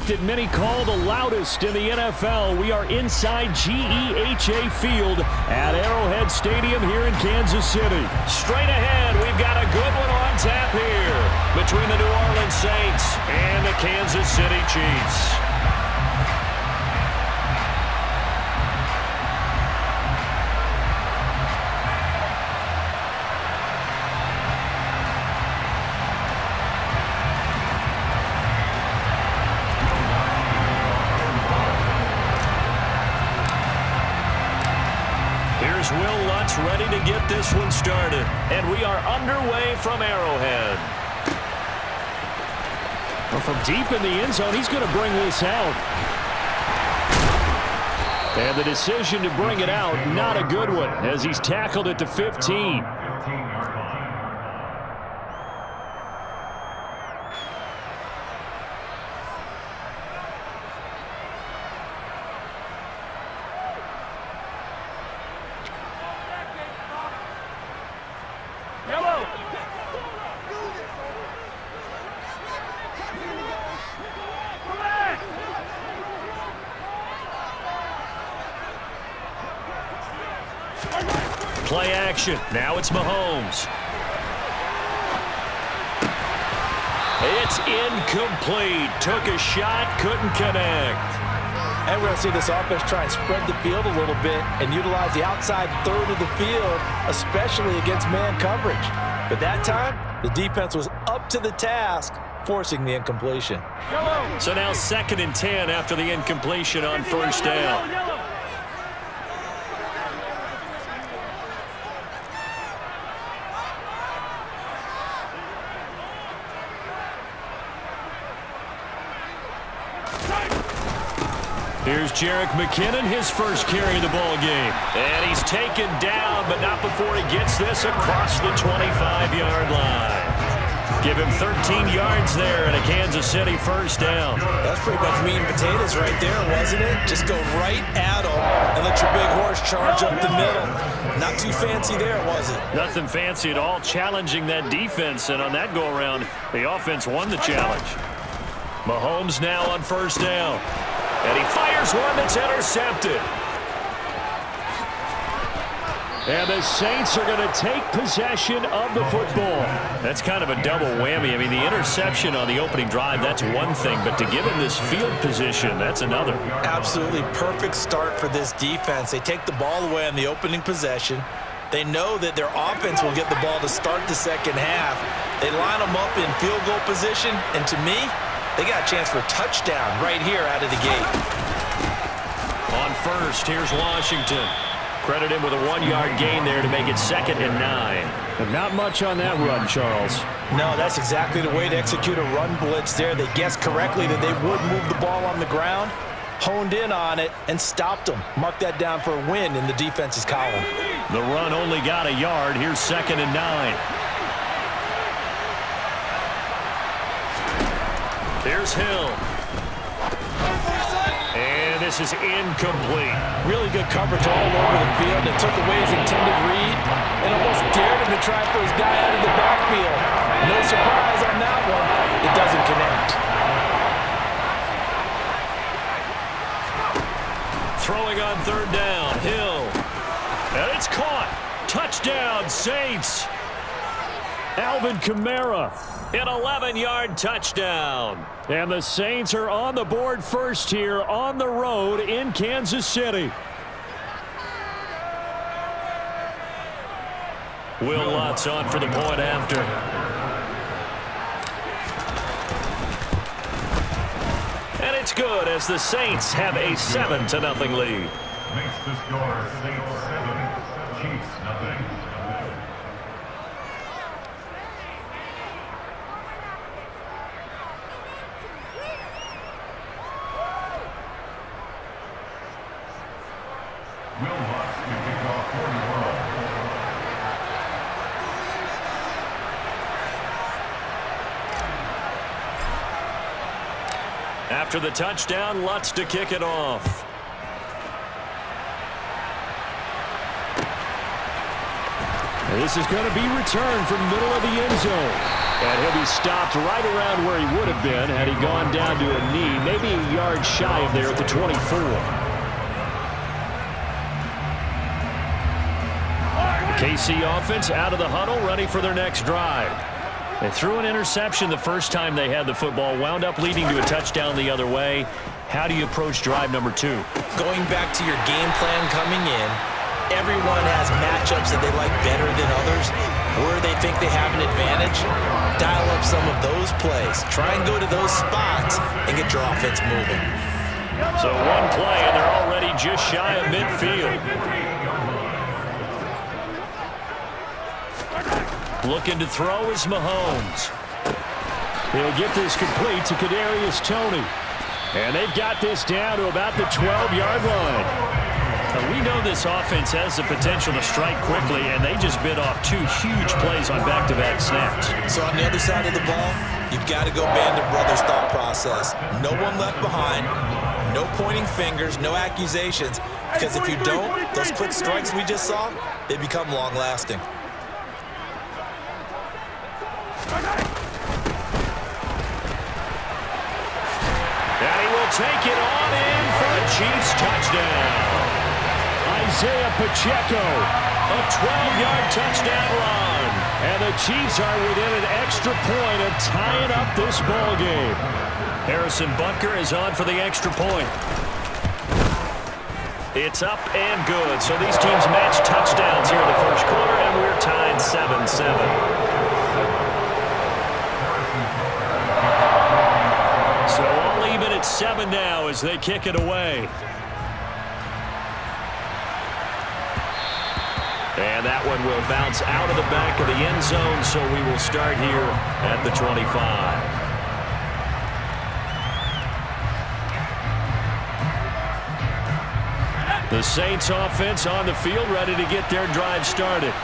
that many call the loudest in the NFL. We are inside GEHA Field at Arrowhead Stadium here in Kansas City. Straight ahead, we've got a good one on tap here between the New Orleans Saints and the Kansas City Chiefs. Will Lutz ready to get this one started. And we are underway from Arrowhead. Well, from deep in the end zone, he's going to bring this out. And the decision to bring it out, not a good one, as he's tackled at the 15. Play action. Now it's Mahomes. It's incomplete. Took a shot, couldn't connect. And we're going to see this offense try and spread the field a little bit and utilize the outside third of the field, especially against man coverage. But that time, the defense was up to the task, forcing the incompletion. So now 2nd and 10 after the incompletion on first down. Here's Jerick McKinnon, his first carry of the ball game. And he's taken down, but not before he gets this across the 25-yard line. Give him 13 yards there and a Kansas City first down. That's pretty much meat and potatoes right there, wasn't it? Just go right at him and let your big horse charge up the middle. Not too fancy there, was it? Nothing fancy at all, challenging that defense. And on that go-around, the offense won the challenge. Mahomes now on first down. And he fires one that's intercepted. And the Saints are going to take possession of the football. That's kind of a double whammy. I mean, the interception on the opening drive, that's one thing. But to give him this field position, that's another. Absolutely perfect start for this defense. They take the ball away on the opening possession. They know that their offense will get the ball to start the second half. They line them up in field goal position. And to me, they got a chance for a touchdown right here out of the gate. On first, here's Washington. Credit him with a 1-yard gain there to make it 2nd and 9. But not much on that run, Charles. No, that's exactly the way to execute a run blitz there. They guessed correctly that they would move the ball on the ground, honed in on it, and stopped them. Mark that down for a win in the defense's column. The run only got a yard. Here's 2nd and 9. Here's Hill. And this is incomplete. Really good coverage all over the field. It took away his intended read and almost dared him to try for his guy out of the backfield. No surprise on that one. It doesn't connect. Throwing on 3rd down. Hill. And it's caught. Touchdown, Saints. Alvin Kamara. An 11-yard touchdown. And the Saints are on the board first here on the road in Kansas City. Will Lutz on for the point after. And it's good as the Saints have a 7-0 lead. Makes the score Saints 7, Chiefs 0. Will Lutz to kick off for the world. After the touchdown, Lutz to kick it off. This is going to be returned from the middle of the end zone. And he'll be stopped right around where he would have been had he gone down to a knee, maybe a yard shy of there at the 24. The KC offense out of the huddle, ready for their next drive. They threw an interception the first time they had the football, wound up leading to a touchdown the other way. How do you approach drive number 2? Going back to your game plan coming in, everyone has matchups that they like better than others. Where they think they have an advantage, dial up some of those plays. Try and go to those spots and get your offense moving. So one play, and they're already just shy of midfield. Looking to throw is Mahomes. He'll get this complete to Kadarius Toney. And they've got this down to about the 12-yard line. We know this offense has the potential to strike quickly, and they just bit off 2 huge plays on back-to-back snaps. So on the other side of the ball, you've got to go Band of Brothers thought process. No one left behind, no pointing fingers, no accusations, because if you don't, those quick strikes we just saw, they become long-lasting. And he will take it on in for a Chiefs touchdown. Isaiah Pacheco, a 12-yard touchdown run. And the Chiefs are within an extra point of tying up this ball game. Harrison Butker is on for the extra point. It's up and good. So these teams match touchdowns here in the first quarter, and we're tied 7-7. So all even at 7 now as they kick it away. And that one will bounce out of the back of the end zone, so we will start here at the 25. The Saints offense on the field, ready to get their drive started.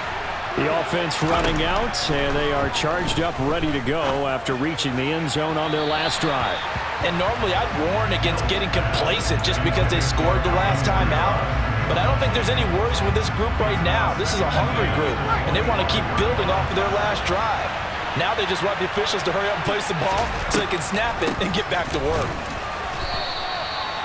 The offense running out, and they are charged up, ready to go after reaching the end zone on their last drive. And normally I'd warn against getting complacent just because they scored the last time out. But I don't think there's any worries with this group right now. This is a hungry group, and they want to keep building off of their last drive. Now they just want the officials to hurry up and place the ball so they can snap it and get back to work.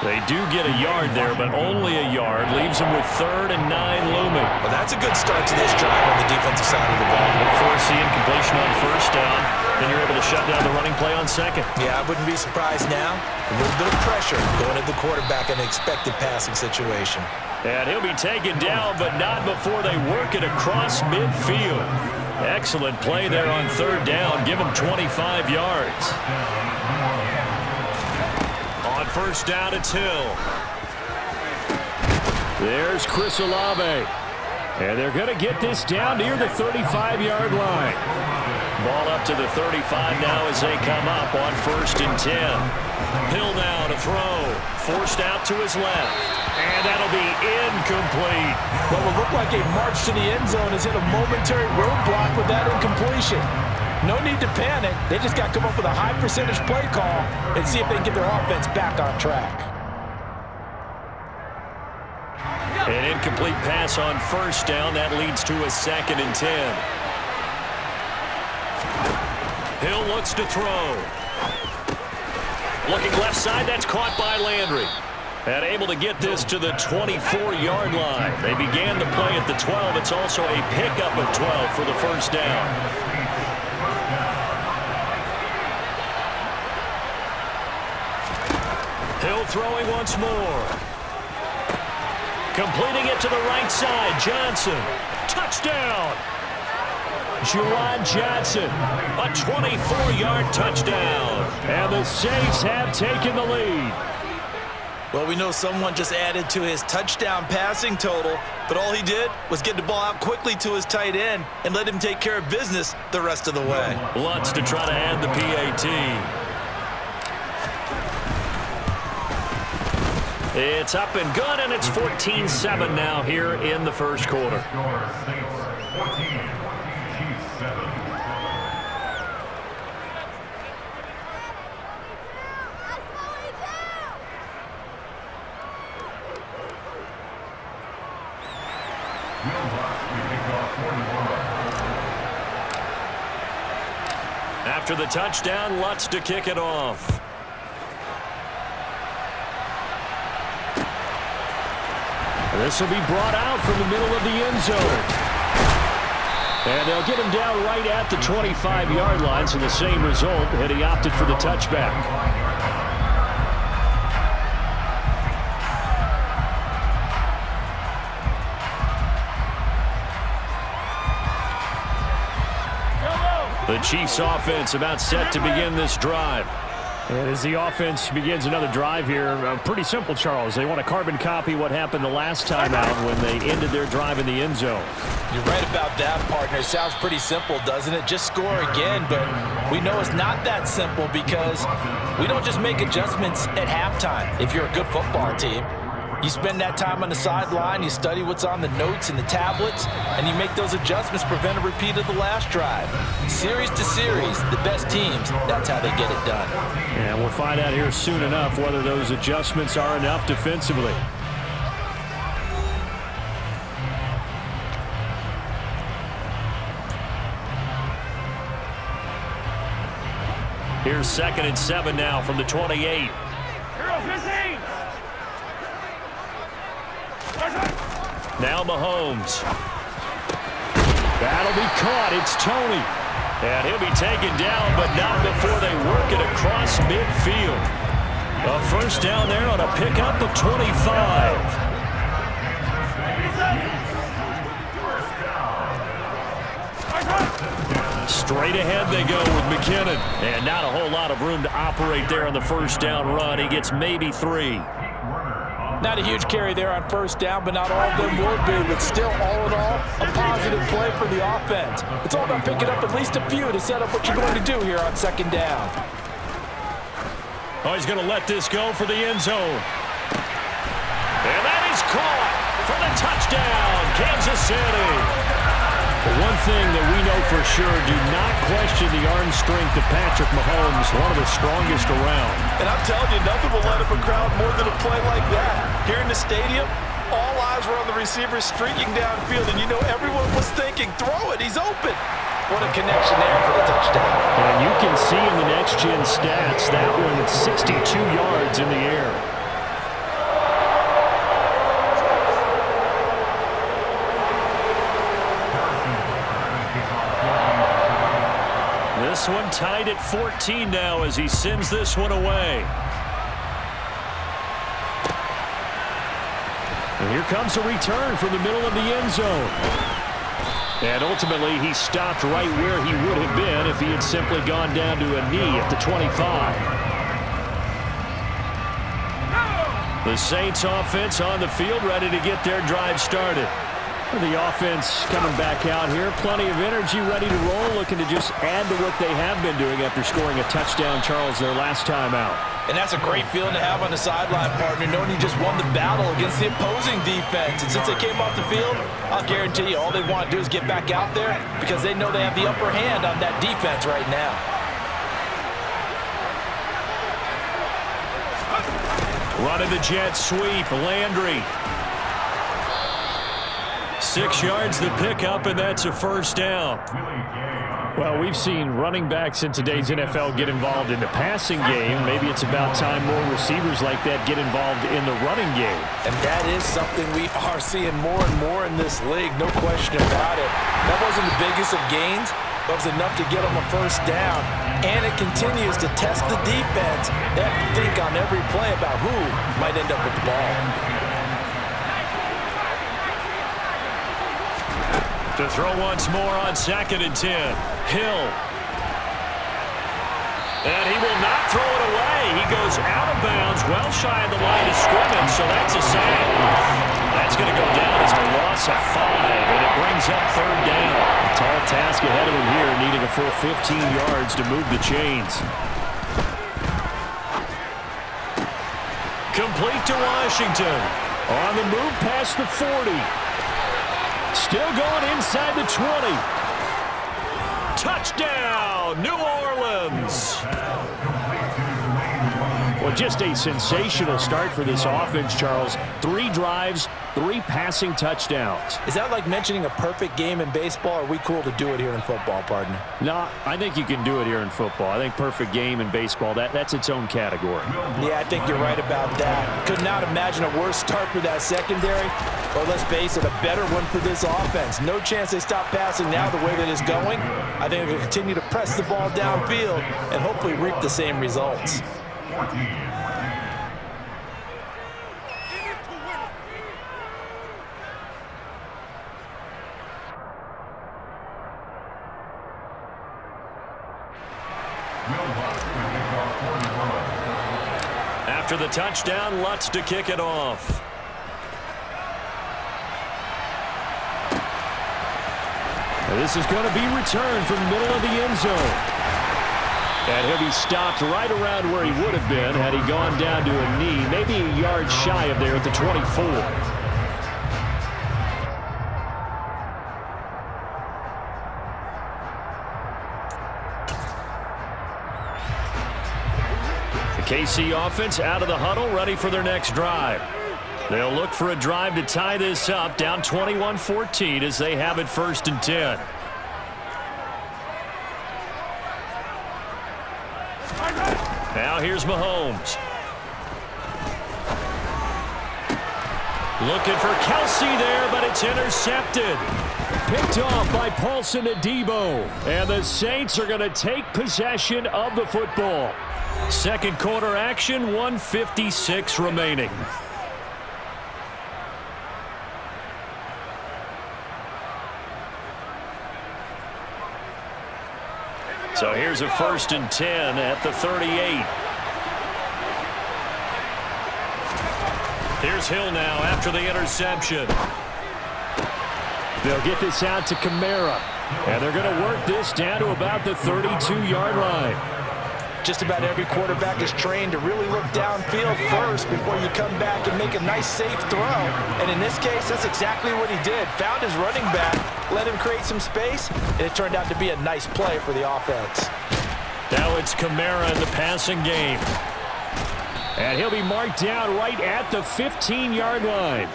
They do get a yard there, but only a yard. Leaves them with 3rd and 9 looming. Well, that's a good start to this drive on the defensive side of the ball. Force the incompletion on first down. Then you're able to shut down the running play on second. Yeah, I wouldn't be surprised now. A little bit of pressure going at the quarterback in an expected passing situation. And he'll be taken down, but not before they work it across midfield. Excellent play there on 3rd down. Give them 25 yards. On first down, it's Hill. There's Chris Olave. And they're going to get this down near the 35-yard line. Ball up to the 35 now as they come up on 1st and 10. Hill now to throw. Forced out to his left. And that'll be incomplete. What will look like a march to the end zone has hit a momentary roadblock with that incompletion. No need to panic. They just got to come up with a high percentage play call and see if they can get their offense back on track. An incomplete pass on first down. That leads to a 2nd and 10. Hill looks to throw. Looking left side. That's caught by Landry. And able to get this to the 24-yard line. They began the play at the 12. It's also a pickup of 12 for the first down. Hill throwing once more. Completing it to the right side. Johnson. Touchdown. Juwan Johnson. A 24-yard touchdown. And the Saints have taken the lead. Well, we know someone just added to his touchdown passing total, but all he did was get the ball out quickly to his tight end and let him take care of business the rest of the way. Lutz to try to add the PAT. It's up and good, and it's 14-7 now here in the first quarter. After the touchdown, Lutz to kick it off. This will be brought out from the middle of the end zone. And they'll get him down right at the 25-yard line, so the same result, and he opted for the touchback. The Chiefs offense about set to begin this drive. And as the offense begins another drive here, pretty simple, Charles. They want to carbon copy what happened the last time out when they ended their drive in the end zone. You're right about that, partner. It sounds pretty simple, doesn't it? Just score again, but we know it's not that simple because we don't just make adjustments at halftime if you're a good football team. You spend that time on the sideline, you study what's on the notes and the tablets, and you make those adjustments, prevent a repeat of the last drive. Series to series, the best teams, that's how they get it done. And we'll find out here soon enough whether those adjustments are enough defensively. Here's 2nd and 7 now from the 28. Now Mahomes. That'll be caught. It's Tony. And he'll be taken down, but not before they work it across midfield. A first down there on a pickup of 25. Straight ahead they go with McKinnon. And not a whole lot of room to operate there on the first down run. He gets maybe 3. Not a huge carry there on first down, but not all of them will be. But still, all in all, a positive play for the offense. It's all about picking up at least a few to set up what you're going to do here on 2nd down. Oh, he's going to let this go for the end zone. And that is caught for the touchdown, Kansas City. One thing that we know for sure, do not question the arm strength of Patrick Mahomes, one of the strongest around. And I'm telling you, nothing will light up a crowd more than a play like that. Here in the stadium, all eyes were on the receiver streaking downfield, and you know everyone was thinking, throw it, he's open. What a connection there for the touchdown. And you can see in the next-gen stats, that one at 62 yards in the air. This one tied at 14 now as he sends this one away. And here comes a return from the middle of the end zone. And ultimately, he stopped right where he would have been if he had simply gone down to a knee at the 25. The Saints offense on the field, ready to get their drive started. The offense coming back out here. Plenty of energy, ready to roll, looking to just add to what they have been doing after scoring a touchdown, Charles, their last time out. And that's a great feeling to have on the sideline, partner, knowing you just won the battle against the opposing defense. And since they came off the field, I'll guarantee you all they want to do is get back out there because they know they have the upper hand on that defense right now. Running the jet sweep, Landry. 6 yards the pickup, and that's a first down. Well, we've seen running backs in today's NFL get involved in the passing game. Maybe it's about time more receivers like that get involved in the running game. And that is something we are seeing more and more in this league, no question about it. That wasn't the biggest of gains, but it was enough to get them a first down. And it continues to test the defense. They have to think on every play about who might end up with the ball. To throw once more on 2nd and 10. Hill. And he will not throw it away. He goes out of bounds, well shy of the line of scrimmage, so that's a sack. That's going to go down as a loss of 5, and it brings up 3rd down. A tall task ahead of him here, needing a full 15 yards to move the chains. Complete to Washington. On the move past the 40. Still going inside the 20. Touchdown, New Orleans. Well, Just a sensational start for this offense, Charles. 3 drives, 3 passing touchdowns. Is that like mentioning a perfect game in baseball? Or are we cool to do it here in football, partner? No, I think you can do it here in football. I think perfect game in baseball, that's its own category. Yeah, I think you're right about that. Could not imagine a worse start for that secondary. Or let's face it, a better one for this offense. No chance they stop passing now the way that it's going. I think they'll continue to press the ball downfield and hopefully reap the same results. 14. After the touchdown, Lutz to kick it off. This is going to be returned from the middle of the end zone. And he'll be stopped right around where he would have been had he gone down to a knee, maybe a yard shy of there at the 24. The KC offense out of the huddle, ready for their next drive. They'll look for a drive to tie this up, down 21-14 as they have it 1st and 10. Now here's Mahomes. Looking for Kelsey there, but it's intercepted. Picked off by Paulson Adebo. And the Saints are going to take possession of the football. Second quarter action, 1:56 remaining. So here's a 1st and 10 at the 38. Here's Hill now after the interception. They'll get this out to Kamara. And they're going to work this down to about the 32-yard line. Just about every quarterback is trained to really look downfield first before you come back and make a nice, safe throw. And in this case, that's exactly what he did. Found his running back, let him create some space, and it turned out to be a nice play for the offense. Now it's Kamara in the passing game. And he'll be marked down right at the 15-yard line.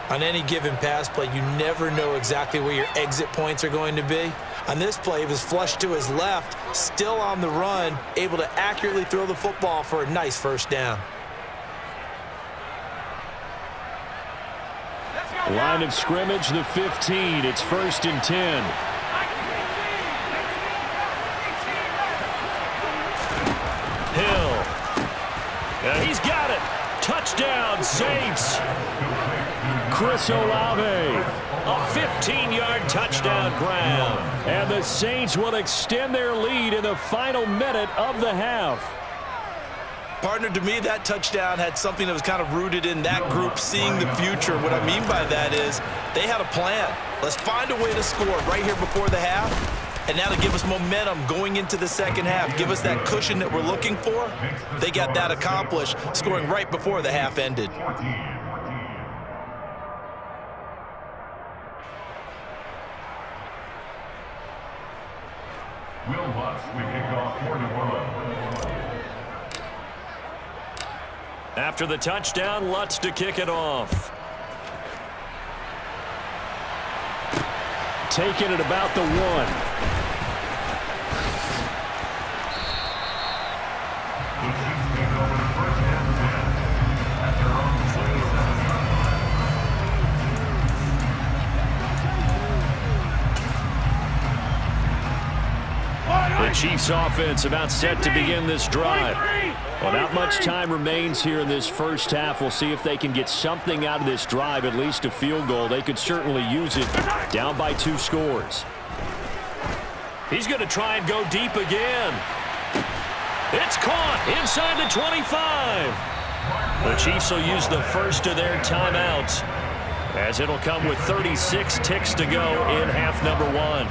On any given pass play, you never know exactly where your exit points are going to be. On this play, he was flushed to his left, still on the run, able to accurately throw the football for a nice 1st down. Line of scrimmage, the 15. It's 1st and 10. Hill. And he's got it. Touchdown, Saints. Chris Olave. A 15-yard touchdown grab. And the Saints will extend their lead in the final minute of the half. Partner, to me, that touchdown had something that was kind of rooted in that group seeing the future. What I mean by that is they had a plan. Let's find a way to score right here before the half. And now to give us momentum going into the second half, give us that cushion that we're looking for. They got that accomplished, scoring right before the half ended. Will Lutz to kick off 41. After the touchdown, Lutz to kick it off. Taking it about the 1. The Chiefs offense about set to begin this drive. Well, not much time remains here in this first half. We'll see if they can get something out of this drive, at least a field goal. They could certainly use it, down by 2 scores. He's going to try and go deep again. It's caught inside the 25. The Chiefs will use the first of their timeouts, as it'll come with 36 ticks to go in half number 1.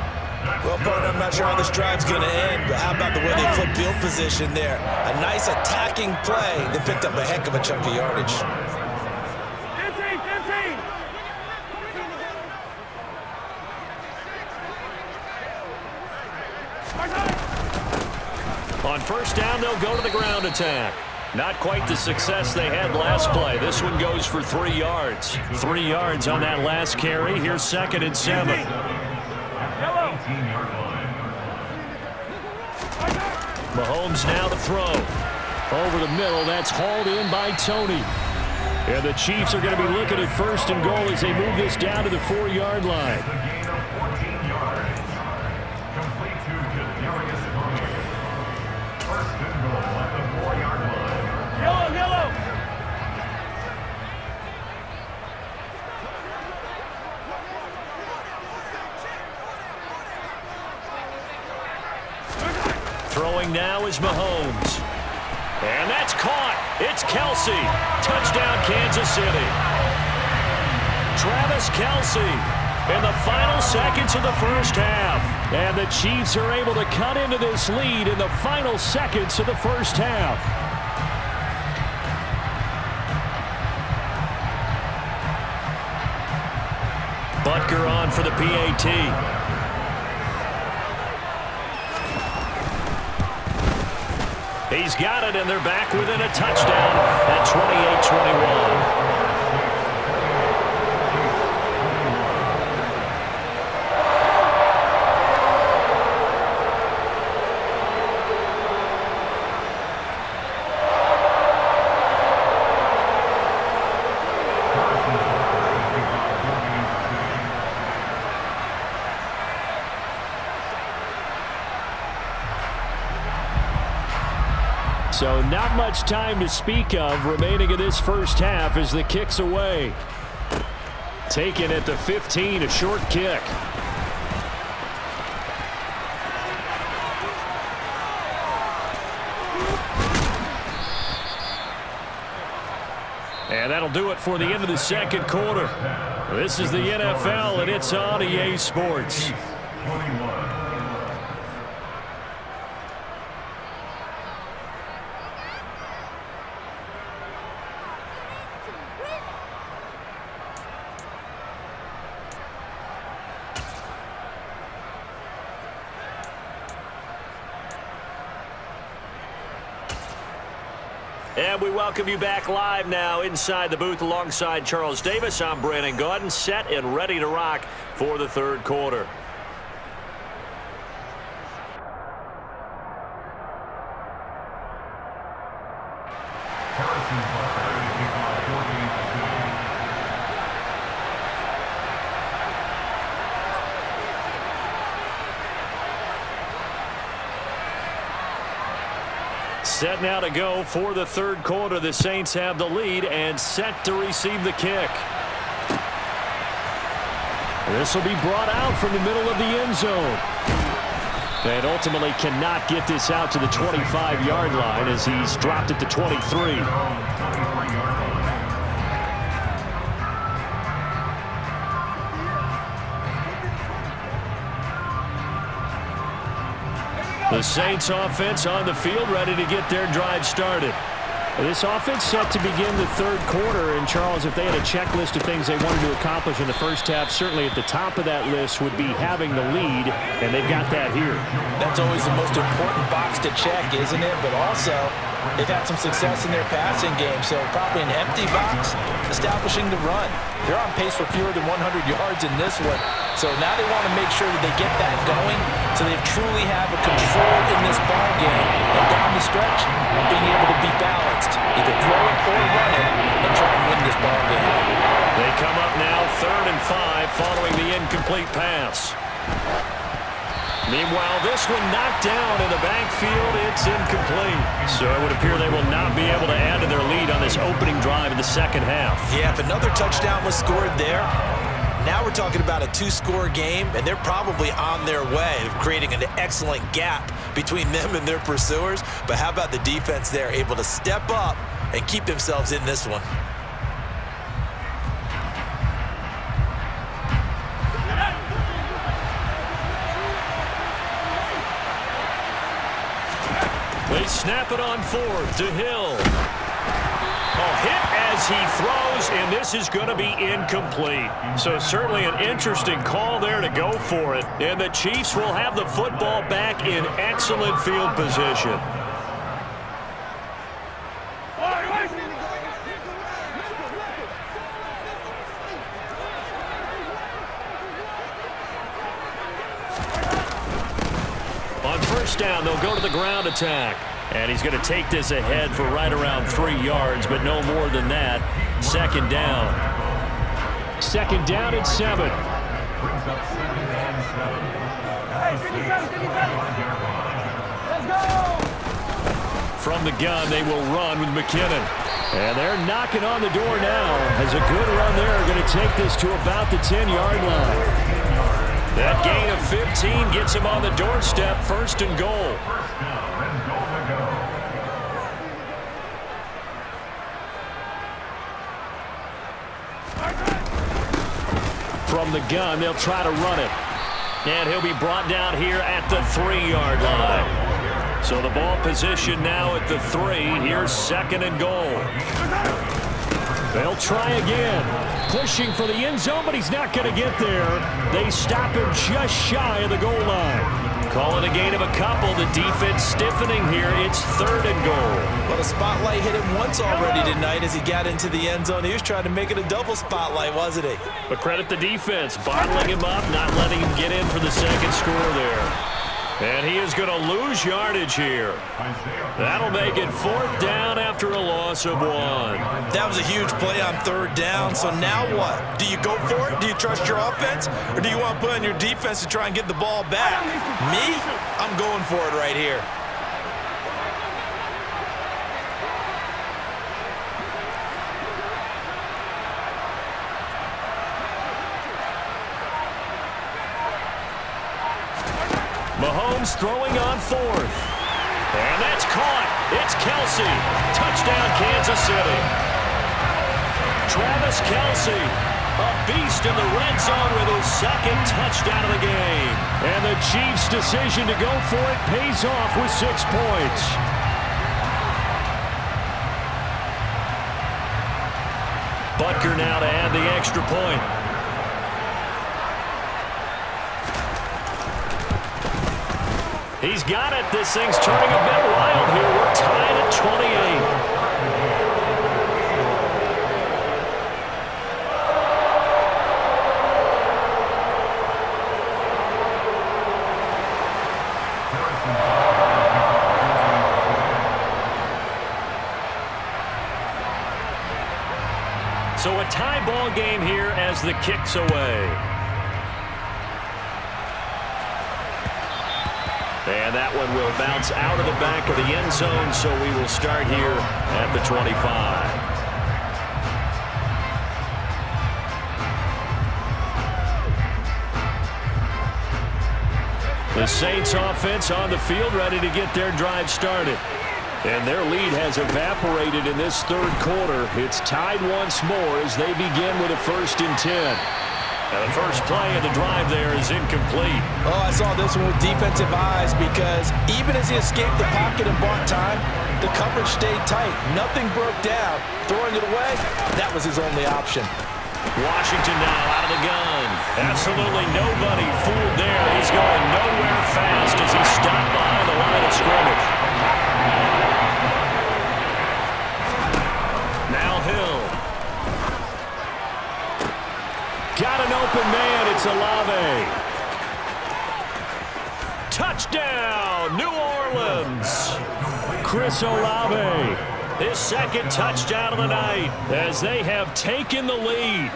Well, partner, I'm not sure how this drive's going to end, but how about the way they flip field position there? A nice attacking play that picked up a heck of a chunk of yardage. 15. On 1st down, they'll go to the ground attack. Not quite the success they had last play. This one goes for 3 yards. 3 yards on that last carry. Here's 2nd and 7. Mahomes now to throw. Over the middle, that's hauled in by Tony. And the Chiefs are going to be looking at 1st and goal as they move this down to the 4-yard line. Throwing now is Mahomes. And that's caught. It's Kelce. Touchdown, Kansas City. Travis Kelce in the final seconds of the first half. And the Chiefs are able to cut into this lead in the final seconds of the first half. Butker on for the PAT. He's got it, and they're back within a touchdown at 28-21. So not much time to speak of remaining in this first half as the kick's away. Taken at the 15, a short kick. And that'll do it for the end of the second quarter. This is the NFL, and it's on EA Sports. And we welcome you back live now inside the booth alongside Charles Davis. I'm Brandon Gaudin, set and ready to rock for the third quarter. Set now to go for the third quarter. The Saints have the lead and set to receive the kick. This will be brought out from the middle of the end zone. And ultimately cannot get this out to the 25-yard line as he's dropped at the 23. The Saints offense on the field, ready to get their drive started. This offense set to begin the third quarter. And, Charles, if they had a checklist of things they wanted to accomplish in the first half, certainly at the top of that list would be having the lead, and they've got that here. That's always the most important box to check, isn't it? But also, they've had some success in their passing game, so probably an empty box, establishing the run. They're on pace for fewer than 100 yards in this one. So now they want to make sure that they get that going so they truly have a control in this ball game. And down the stretch, being able to be balanced, either throw it or run it, and try and win this ball game. They come up now 3rd and 5 following the incomplete pass. Meanwhile, this one knocked down in the backfield. It's incomplete. So it would appear they will not be able to add to their lead on this opening drive in the second half. Yeah, if another touchdown was scored there, now we're talking about a 2-score game, and they're probably on their way of creating an excellent gap between them and their pursuers. But how about the defense there, able to step up and keep themselves in this one? They snap it on 4th to Hill. Hit as he throws, and this is going to be incomplete. So certainly an interesting call there to go for it. And the Chiefs will have the football back in excellent field position. first down. They'll go to the ground attack. And he's going to take this ahead for right around 3 yards, but no more than that. Second down. Second down and 7. Brings up 2nd and 7. From the gun, they will run with McKinnon. And they're knocking on the door now. As a good run there, going to take this to about the 10-yard line. That gain of 15 gets him on the doorstep, 1st and goal. From the gun, they'll try to run it. And he'll be brought down here at the 3-yard line. So the ball position now at the 3. Here's 2nd and goal. They'll try again. Pushing for the end zone, but he's not going to get there. They stop him just shy of the goal line. Calling a gain of a couple. The defense stiffening here. It's 3rd and goal. Well, the spotlight hit him once already tonight as he got into the end zone. He was trying to make it a double spotlight, wasn't he? But credit the defense, bottling him up, not letting him get in for the second score there. And he is going to lose yardage here. That'll make it 4th down after a loss of 1. That was a huge play on 3rd down. So now what? Do you go for it? Do you trust your offense? Or do you want to put on your defense to try and get the ball back? Me? I'm going for it right here. Mahomes throwing on 4th. And that's caught. It's Kelce. Touchdown, Kansas City. Travis Kelce, a beast in the red zone with his 2nd touchdown of the game. And the Chiefs' decision to go for it pays off with 6 points. Butker now to add the extra point. He's got it. This thing's turning a bit wild here. We're tied at 28. So a tie ball game here as the kick's away. And that one will bounce out of the back of the end zone, so we will start here at the 25. The Saints offense on the field ready to get their drive started. And their lead has evaporated in this 3rd quarter. It's tied once more as they begin with a 1st and 10. And the first play of the drive there is incomplete. Oh, I saw this one with defensive eyes because even as he escaped the pocket and bought time, the coverage stayed tight. Nothing broke down. Throwing it away, that was his only option. Washington now out of the gun. Absolutely nobody fooled there. He's going nowhere fast as he stopped behind the line of scrimmage. Now Hill. Got an open man. It's Olave. Touchdown, New Orleans. Chris Olave. His 2nd touchdown of the night as they have taken the lead.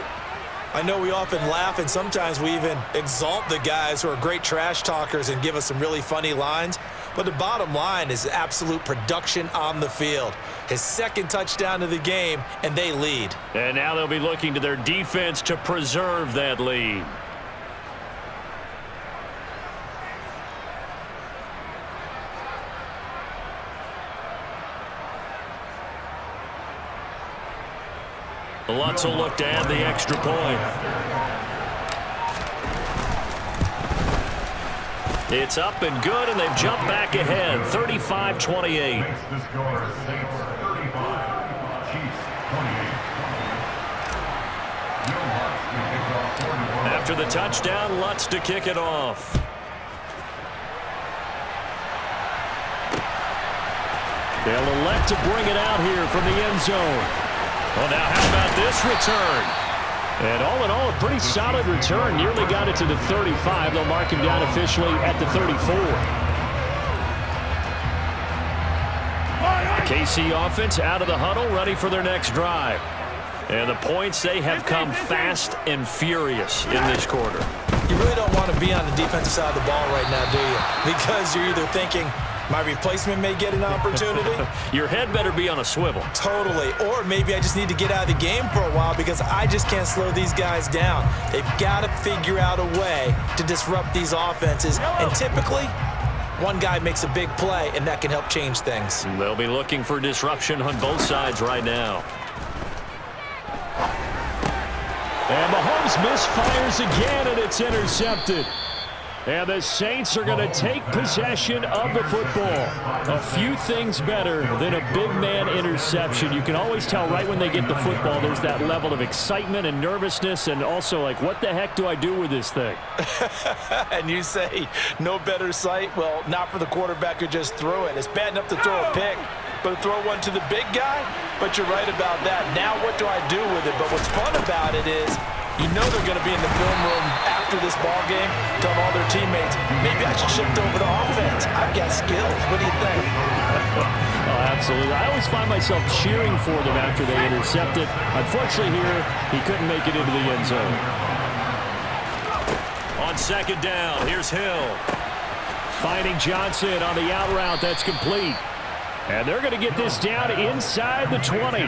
I know we often laugh and sometimes we even exalt the guys who are great trash talkers and give us some really funny lines. But the bottom line is absolute production on the field. His 2nd touchdown of the game, and they lead. And now they'll be looking to their defense to preserve that lead. Lutz will look to add the extra point. It's up and good, and they've jumped back ahead, 35-28. The score is Saints 35, Chiefs 28. After the touchdown, Lutz to kick it off. They'll elect to bring it out here from the end zone. Well, now how about this return? And all in all, a pretty solid return. Nearly got it to the 35. They'll mark him down officially at the 34. KC offense out of the huddle, ready for their next drive. And the points, they have come fast and furious in this quarter. You really don't want to be on the defensive side of the ball right now, do you? Because you're either thinking, my replacement may get an opportunity. Your head better be on a swivel. Totally. Or maybe I just need to get out of the game for a while because I just can't slow these guys down. They've got to figure out a way to disrupt these offenses. And typically, one guy makes a big play, and that can help change things. They'll be looking for disruption on both sides right now. And Mahomes misfires again, and it's intercepted. And the Saints are going to take possession of the football. A few things better than a big man interception. You can always tell right when they get the football, there's that level of excitement and nervousness, and also like, what the heck do I do with this thing? And you say, no better sight? Well, not for the quarterback who just threw it. It's bad enough to throw a pick, but to throw one to the big guy? But you're right about that. Now what do I do with it? But what's fun about it is, you know they're going to be in the film room after this ball game, telling all their teammates, maybe I should shift over to offense. I've got skills. What do you think? Oh, absolutely. I always find myself cheering for them after they intercept it. Unfortunately here, he couldn't make it into the end zone. On second down, here's Hill. Finding Johnson on the out route. That's complete. And they're going to get this down inside the 20.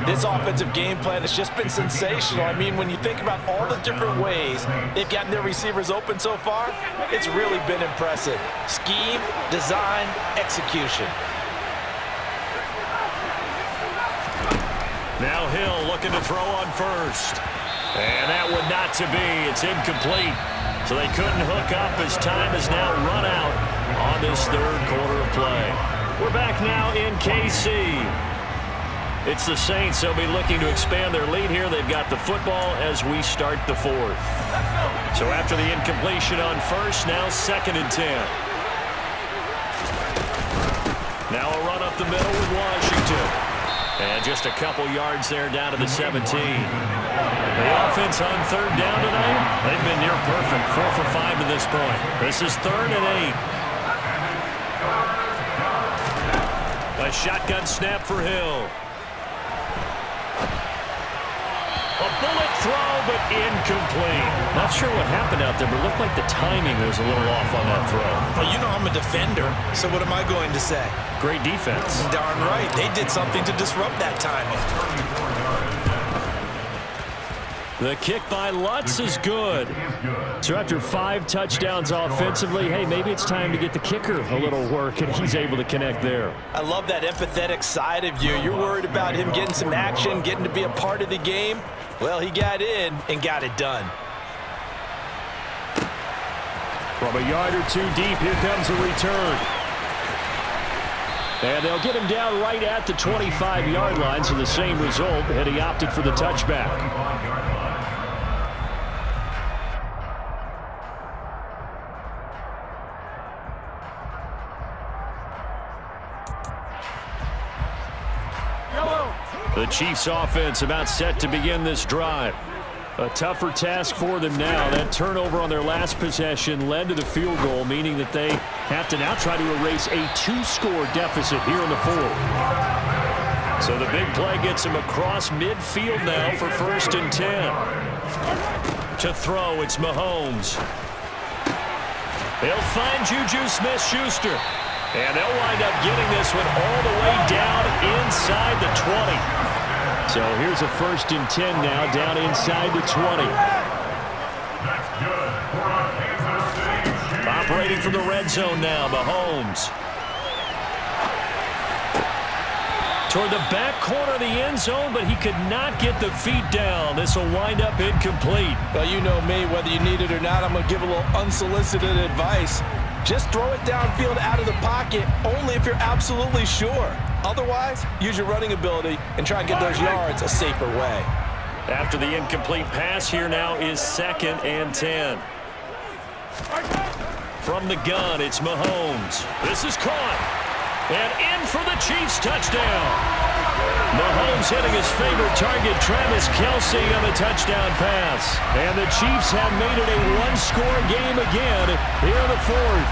This offensive game plan has just been sensational. I mean, when you think about all the different ways they've gotten their receivers open so far, it's really been impressive. Scheme, design, execution. Now Hill looking to throw on first. And that would not to be. It's incomplete. So they couldn't hook up as time has now run out on this third quarter of play. We're back now in KC. It's the Saints. They'll be looking to expand their lead here. They've got the football as we start the fourth. So after the incompletion on first, now 2nd and 10. Now a run up the middle with Washington. And just a couple yards there down to the 17. The offense on third down tonight, they've been near perfect. 4 for 5 to this point. This is 3rd and 8. A shotgun snap for Hill. A bullet throw, but incomplete. Not sure what happened out there, but it looked like the timing was a little off on that throw. Well, you know I'm a defender, so what am I going to say? Great defense. Darn right. They did something to disrupt that timing. The kick by Lutz is good. So after 5 touchdowns offensively, hey, maybe it's time to get the kicker a little work, and he's able to connect there. I love that empathetic side of you. You're worried about him getting some action, getting to be a part of the game. Well, he got in and got it done. From a yard or two deep, here comes a return. And they'll get him down right at the 25-yard line, so the same result, and he opted for the touchback. The Chiefs offense about set to begin this drive. A tougher task for them now. That turnover on their last possession led to the field goal, meaning that they have to now try to erase a 2-score deficit here in the fourth. So the big play gets him across midfield now for 1st and 10. To throw, it's Mahomes. They'll find Juju Smith-Schuster. And they'll wind up getting this one all the way down inside the 20. So here's a 1st and 10 now, down inside the 20. Operating from the red zone now, Mahomes. Toward the back corner of the end zone, but he could not get the feet down. This will wind up incomplete. Well, you know me, whether you need it or not, I'm going to give a little unsolicited advice. Just throw it downfield out of the pocket only if you're absolutely sure. Otherwise, use your running ability and try and get those yards a safer way. After the incomplete pass, here now is 2nd and 10. From the gun, it's Mahomes. This is caught. And in for the Chiefs touchdown. Mahomes hitting his favorite target, Travis Kelce, on a touchdown pass. And the Chiefs have made it a 1-score game again here in the fourth.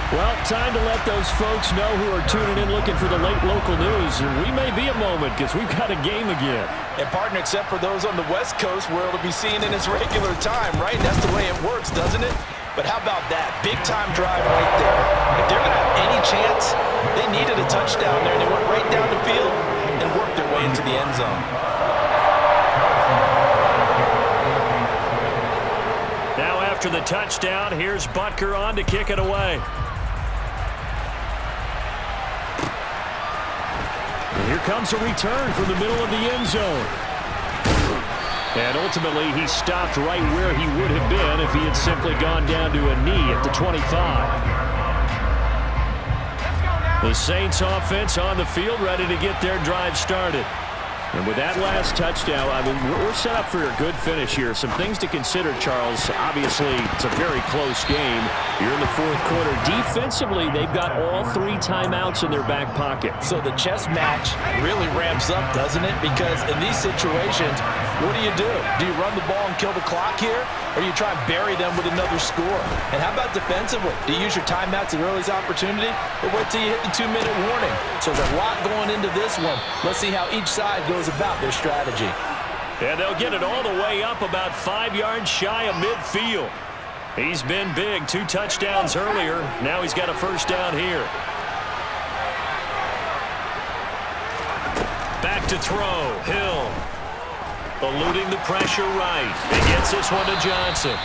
Well, time to let those folks know who are tuning in looking for the late local news. And we may be a moment because we've got a game again. And, partner, except for those on the West Coast where it'll be seen in its regular time, right? That's the way it works, doesn't it? But how about that? Big-time drive right there. If they're going to have any chance, they needed a touchdown there, and they went right down the field and worked their way into the end zone. Now after the touchdown, here's Butker on to kick it away. Here comes a return from the middle of the end zone. And ultimately, he stopped right where he would have been if he had simply gone down to a knee at the 25. The Saints offense on the field, ready to get their drive started. And with that last touchdown, I mean, we're set up for a good finish here. Some things to consider, Charles. Obviously, it's a very close game. You're in the fourth quarter. Defensively, they've got all 3 timeouts in their back pocket. So the chess match really ramps up, doesn't it? Because in these situations, what do? Do you run the ball and kill the clock here? Or do you try and bury them with another score? And how about defensively? Do you use your timeouts at earliest opportunity? Or wait till you hit the 2-minute warning? So there's a lot going into this one. Let's see how each side goes about their strategy. And they'll get it all the way up about 5 yards shy of midfield. He's been big. 2 touchdowns earlier. Now he's got a first down here. Back to throw. Hill. Eluding the pressure right. He gets this one to Johnson.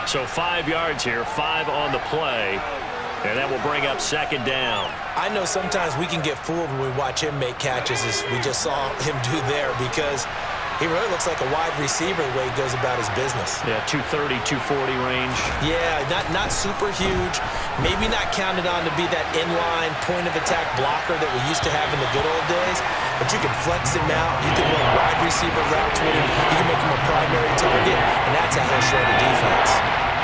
So 5 yards here. 5 on the play. And that will bring up second down. I know sometimes we can get fooled when we watch him make catches, as we just saw him do there, because he really looks like a wide receiver the way he goes about his business. Yeah, 230, 240 range. Yeah, not super huge. Maybe not counted on to be that inline point-of-attack blocker that we used to have in the good old days, but you can flex him out. You can run wide receiver routes with him. You can make him a primary target, and that's how he'll shred a defense.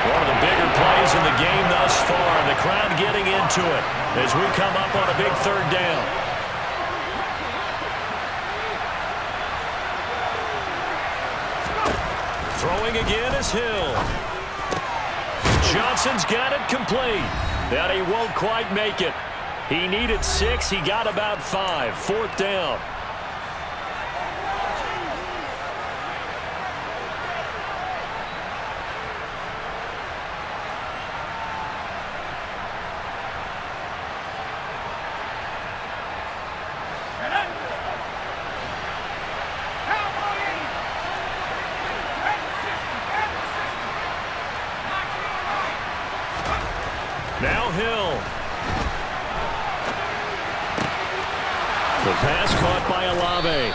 One of the bigger plays in the game thus far. The crowd getting into it as we come up on a big third down. Throwing again is Hill. Johnson's got it complete. That he won't quite make it. He needed 6. He got about 5. Fourth down. Now Hill. The pass caught by Olave.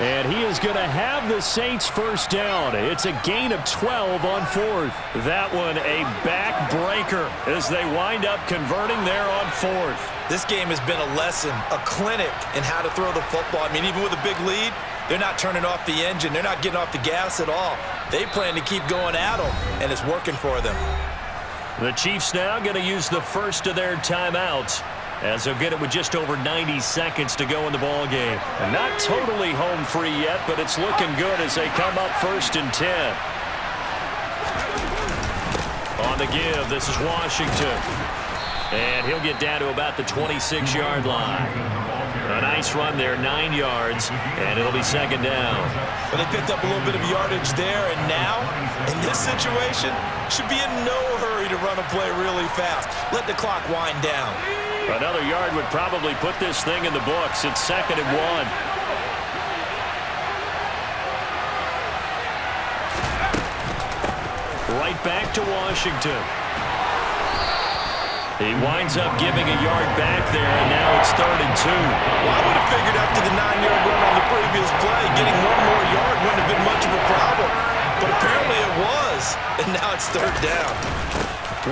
And he is going to have the Saints first down. It's a gain of 12 on 4th. That one a backbreaker as they wind up converting there on 4th. This game has been a lesson, a clinic in how to throw the football. I mean, even with a big lead, they're not turning off the engine. They're not getting off the gas at all. They plan to keep going at them, and it's working for them. The Chiefs now going to use the first of their timeouts, as they'll get it with just over 90 seconds to go in the ball game. And not totally home free yet, but it's looking good as they come up 1st and 10. On the give, this is Washington. And he'll get down to about the 26-yard line. A nice run there, 9 yards, and it'll be second down. But they picked up a little bit of yardage there, and now, in this situation, should be in no hurry to run a play really fast. Let the clock wind down. Another yard would probably put this thing in the books. It's 2nd and 1. Right back to Washington. He winds up giving a yard back there, and now it's 3rd and 2. Well, I would have figured after the 9-yard run on the previous play, getting 1 more yard wouldn't have been much of a problem. But apparently it was, and now it's 3rd down.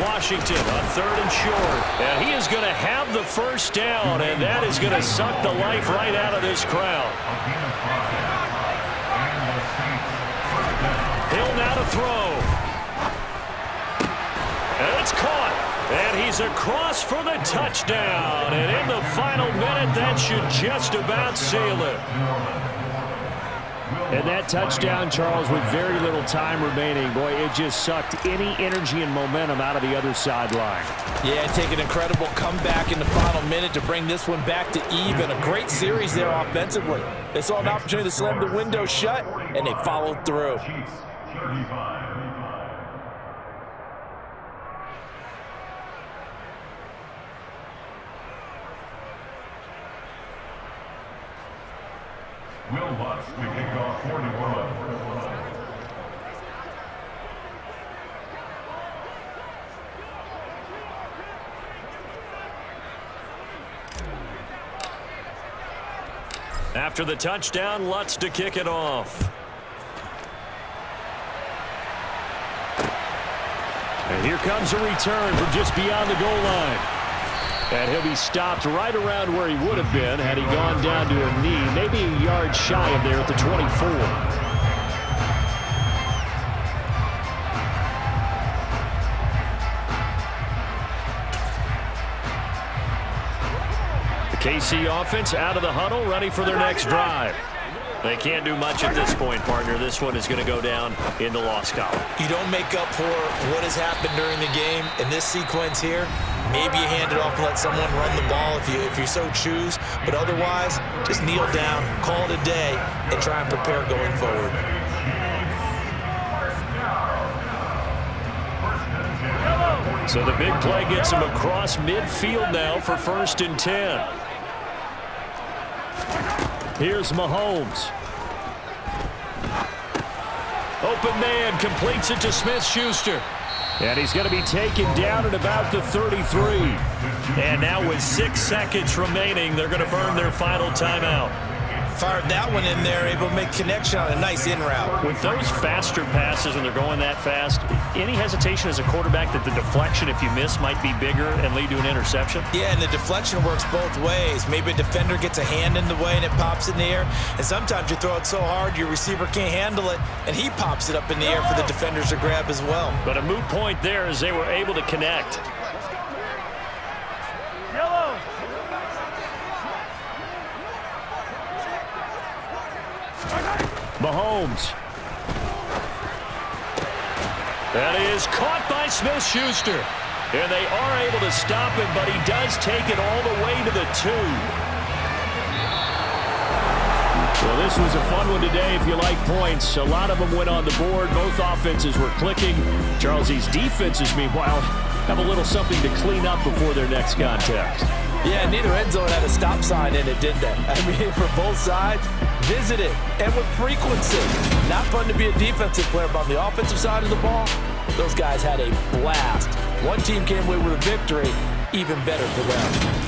Washington on 3rd and short. And he is going to have the first down, and that is going to suck the life right out of this crowd. Hill now to throw. And it's caught. And he's across for the touchdown. And in the final minute, that should just about seal it. And that touchdown, Charles, with very little time remaining, boy, it just sucked any energy and momentum out of the other sideline. Yeah, take an incredible comeback in the final minute to bring this one back to even. A great series there offensively. They saw an opportunity to slam the window shut, and they followed through. Chiefs, 35. Will Lutz to kick off 41. After the touchdown, Lutz to kick it off. And here comes a return from just beyond the goal line. And he'll be stopped right around where he would have been had he gone down to a knee, maybe a yard shy of there at the 24. The KC offense out of the huddle, ready for their next drive. They can't do much at this point, partner. This one is going to go down in the loss column. You don't make up for what has happened during the game in this sequence here. Maybe you hand it off and let someone run the ball if you so choose. But otherwise, just kneel down, call it a day, and try and prepare going forward. So the big play gets him across midfield now for 1st and 10. Here's Mahomes. Open man, completes it to Smith-Schuster. And he's going to be taken down at about the 33. And now with 6 seconds remaining, they're going to burn their final timeout. Fired that one in there, able to make connection on a nice in route. With those faster passes when they're going that fast, any hesitation as a quarterback that the deflection, if you miss, might be bigger and lead to an interception? Yeah, and the deflection works both ways. Maybe a defender gets a hand in the way and it pops in the air. And sometimes you throw it so hard your receiver can't handle it, and he pops it up in the air for the defenders to grab as well. But a moot point there as they were able to connect. Mahomes. That is caught by Smith-Schuster. And they are able to stop him, but he does take it all the way to the 2. Well, this was a fun one today if you like points. A lot of them went on the board. Both offenses were clicking. Charles, these defenses, meanwhile, have a little something to clean up before their next contest. Yeah, neither end zone had a stop sign in it, did they? I mean, for both sides, visit it, and with frequency. Not fun to be a defensive player, but on the offensive side of the ball, those guys had a blast. One team came away with a victory, even better for them.